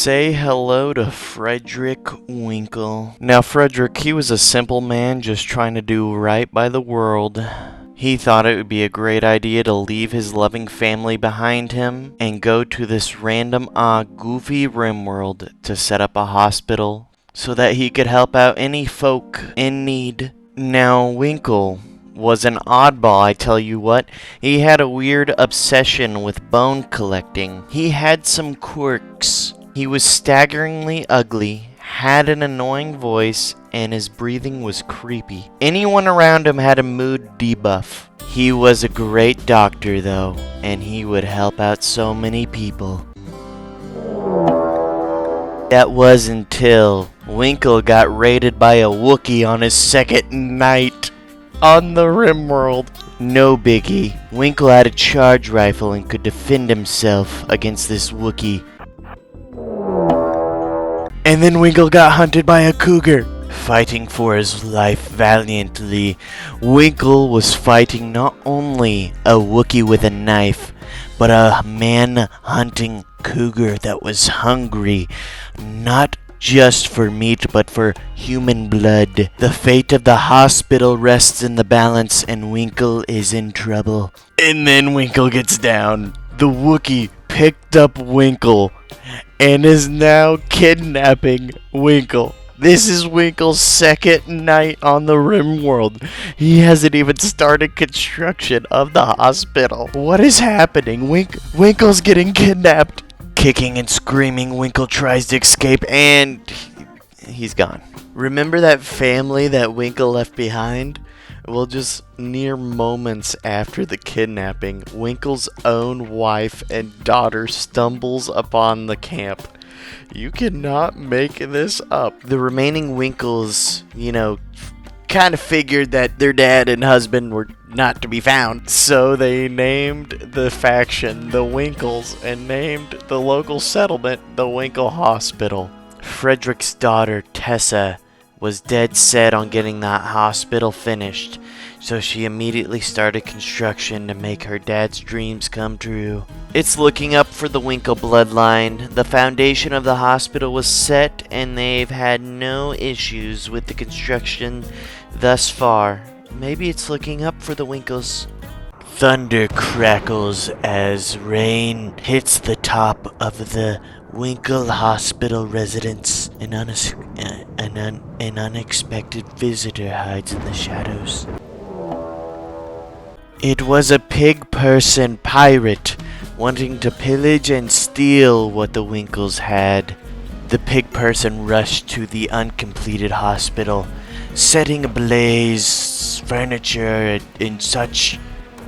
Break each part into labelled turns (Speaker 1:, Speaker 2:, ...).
Speaker 1: Say hello to Fredrick Winkle. Now, Fredrick, he was a simple man just trying to do right by the world. He thought it would be a great idea to leave his loving family behind him and go to this random, goofy Rimworld to set up a hospital so that he could help out any folk in need. Now, Winkle was an oddball, I tell you what. He had a weird obsession with bone collecting. He had some quirks. He was staggeringly ugly, had an annoying voice, and his breathing was creepy. Anyone around him had a mood debuff. He was a great doctor, though, and he would help out so many people. That was until Winkle got raided by a Wookiee on his second night on the Rimworld. No biggie. Winkle had a charge rifle and could defend himself against this Wookiee. And then Winkle got hunted by a cougar. Fighting for his life valiantly, Winkle was fighting not only a Wookiee with a knife, but a man-hunting cougar that was hungry, not just for meat, but for human blood. The fate of the hospital rests in the balance, and Winkle is in trouble. And then Winkle gets down. The Wookiee picked up Winkle and is now kidnapping Winkle. This is Winkle's second night on the Rimworld. He hasn't even started construction of the hospital. What is happening? Winkle's getting kidnapped. Kicking and screaming, Winkle tries to escape, and he's gone. Remember that family that Winkle left behind? Well, just mere moments after the kidnapping, Winkle's own wife and daughter stumbles upon the camp. You cannot make this up. The remaining Winkles, kind of figured that their dad and husband were not to be found. So they named the faction the Winkles and named the local settlement the Winkle Hospital. Fredrick's daughter, Tessa, was dead set on getting that hospital finished, so she immediately started construction to make her dad's dreams come true. It's looking up for the Winkle bloodline. The foundation of the hospital was set, and they've had no issues with the construction thus far. Maybe it's looking up for the Winkles. Thunder crackles as rain hits the top of the Winkle Hospital residence. An unexpected visitor hides in the shadows. It was a pig person pirate wanting to pillage and steal what the Winkles had. The pig person rushed to the uncompleted hospital, setting ablaze furniture and such.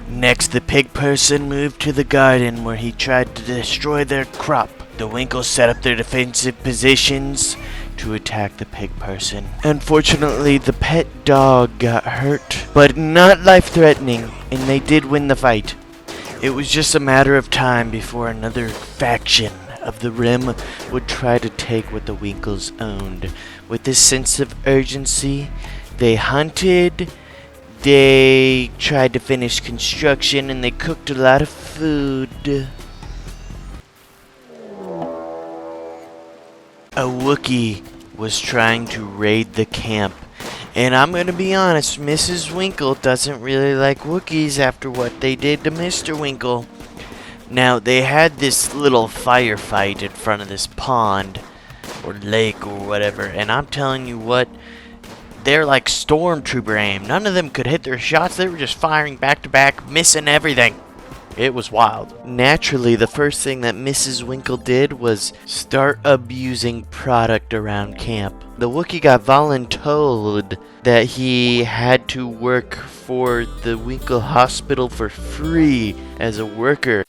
Speaker 1: Next, the pig person moved to the garden where he tried to destroy their crop. The Winkles set up their defensive positions to attack the pig person. Unfortunately, the pet dog got hurt, but not life-threatening, and they did win the fight. It was just a matter of time before another faction of the Rim would try to take what the Winkles owned. With this sense of urgency, they hunted, they tried to finish construction, and they cooked a lot of food. A Wookiee was trying to raid the camp. And I'm going to be honest, Mrs. Winkle doesn't really like Wookiees after what they did to Mr. Winkle. Now, they had this little firefight in front of this pond, or lake, or whatever, and I'm telling you what, they're like stormtrooper aim. None of them could hit their shots. They were just firing back to back, missing everything. It was wild. Naturally, the first thing that Mrs. Winkle did was start abusing product around camp. The Wookiee got voluntold that he had to work for the Winkle Hospital for free as a worker.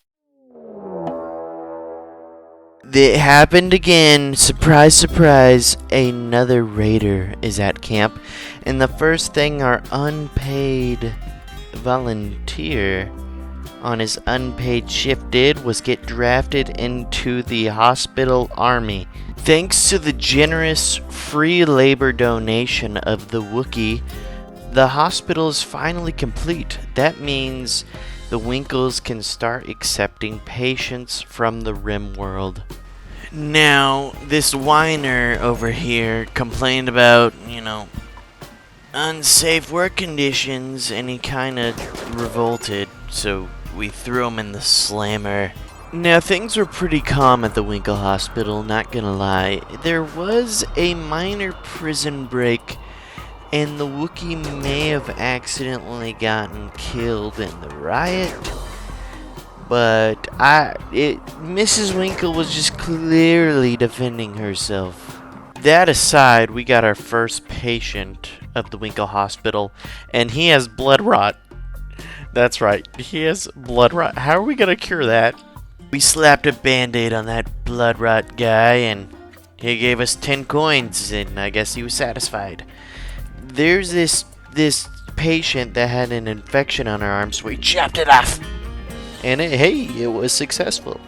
Speaker 1: It happened again. Surprise, surprise. Another raider is at camp. And the first thing our unpaid volunteer on his unpaid shift did was get drafted into the hospital army. Thanks to the generous free labor donation of the Wookiee, the hospital is finally complete. That means the Winkles can start accepting patients from the Rimworld. Now, this whiner over here complained about, unsafe work conditions, and he kinda revolted, so we threw him in the slammer. Now, things were pretty calm at the Winkle Hospital, not gonna lie. There was a minor prison break, and the Wookiee may have accidentally gotten killed in the riot. But Mrs. Winkle was just clearly defending herself. That aside, we got our first patient of the Winkle Hospital, and he has blood rot. That's right, he has blood rot. How are we gonna cure that? We slapped a band-aid on that blood rot guy, and he gave us 10 coins, and I guess he was satisfied. There's this patient that had an infection on her arm, so we chopped it off. And it was successful.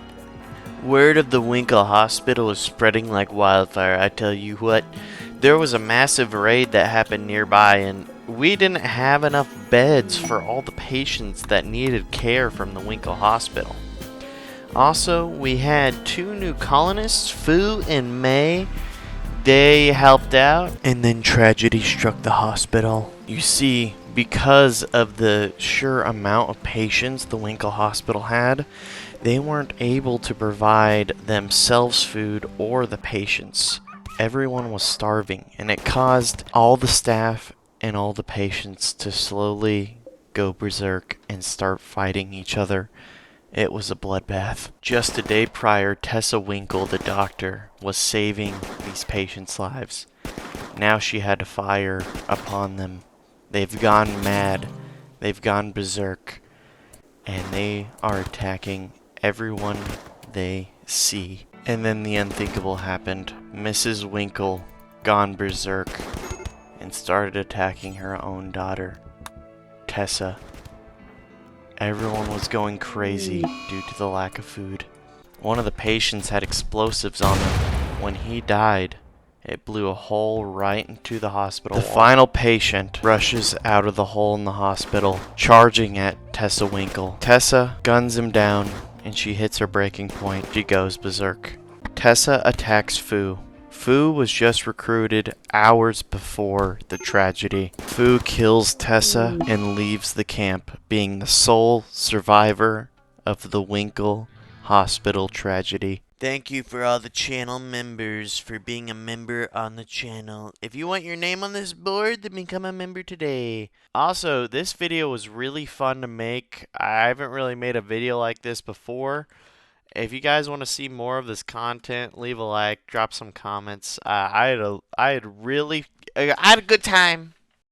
Speaker 1: Word of the Winkle Hospital is spreading like wildfire. I tell you what, there was a massive raid that happened nearby, and we didn't have enough beds for all the patients that needed care from the Winkle Hospital. Also, we had 2 new colonists, Fu and May. They helped out, and then tragedy struck the hospital. You see, because of the sheer amount of patients the Winkle Hospital had, they weren't able to provide themselves food or the patients. Everyone was starving, and it caused all the staff and all the patients to slowly go berserk and start fighting each other. It was a bloodbath. Just a day prior, Tessa Winkle, the doctor, was saving these patients' lives. Now she had to fire upon them. They've gone mad, they've gone berserk, and they are attacking everyone they see. And then the unthinkable happened. Mrs. Winkle gone berserk and started attacking her own daughter, Tessa. Everyone was going crazy due to the lack of food. One of the patients had explosives on him. When he died, it blew a hole right into the hospital. The final patient rushes out of the hole in the hospital, charging at Tessa Winkle. Tessa guns him down, and she hits her breaking point. She goes berserk. Tessa attacks Fu. Fu was just recruited hours before the tragedy. Fu kills Tessa and leaves the camp, being the sole survivor of the Winkle Hospital tragedy. Thank you for all the channel members for being a member on the channel. If you want your name on this board, then become a member today. Also, this video was really fun to make. I haven't really made a video like this before. If you guys want to see more of this content, leave a like, drop some comments. I had a good time.